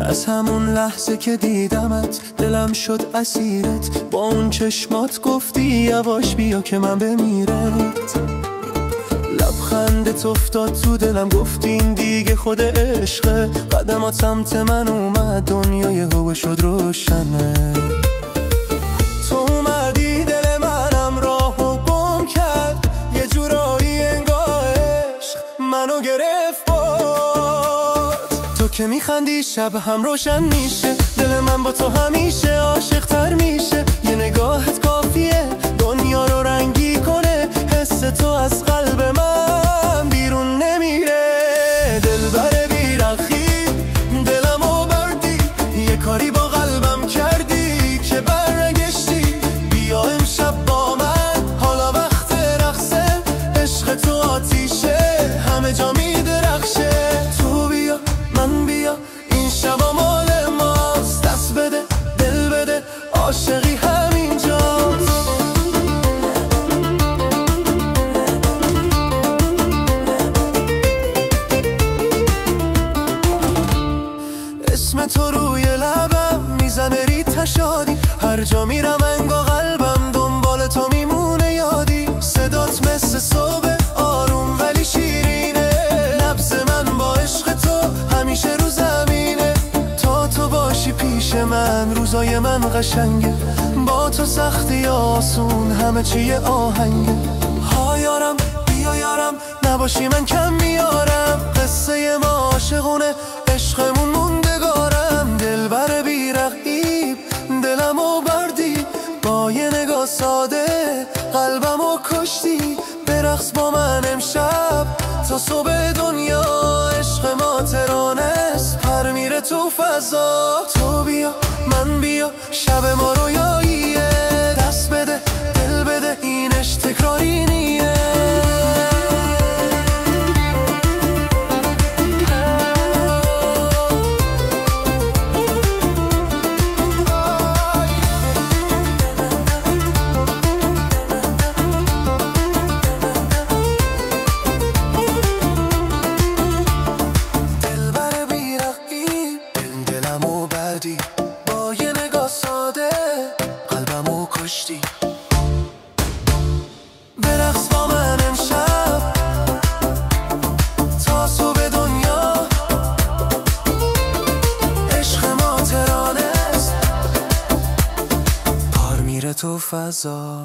از همون لحظه که دیدمت دلم شد اسیرت، با اون چشمات گفتی یواش بیا که من بمیرت. لبخندت افتاد تو دلم، گفتی این دیگه خود عشقه. قدمات سمت من اومد، دنیای هوا شد روشنه. تو اومدی دل منم راهو گم کرد، یه جورایی انگار عشق منو گرفت برد. تو که میخندی شب هم روشن میشه، دل من با تو همیشه عاشق تر میشه. یه نگاهت کافیه دنیا رو رنگی کنه، حس تو از قلب من بیرون نمیره. دلبر بی‌رخی دلمو بردی، یه کاری با قلبم کردی که برنگشتی. بیا امشب با من، حالا وقت رقصه. عشق تو آتیشه همه جا میدرخشه. تو بیا من بیا، این شبا مال ماست. دست بده دل بده، عاشقی همینجاست. اسم تو روی لبم میزنه ریت شادی، هر جا میرم انگا قلبم دنبال تو میمونه یادی. صدات مثل صبح آروم ولی شیرینه، نبض من با عشق تو همیشه رو زمینه. تا تو باشی پیش من روزای من قشنگه، با تو سختی آسون همه چی آهنگه. ها یارم بیا یارم، نباشی من کم میارم. قصه ما عاشقونه، عشقمون موندگارم. دلبر بی‌رقیب دلمو بردی، با یه نگاه ساده قلبمو کشتی. برقص با من امشب تا صبح دنیا، عشق ما ترانست پر میره تو فضا. تو بیا من بیا، شب ما رویاییه. دست بده دل بده، اینش تکراری نیه. با یه نگاه ساده قلبمو کشتی. برقص با من امشب تا صبح دنیا، عشق ما ترانست پار میره تو فضا.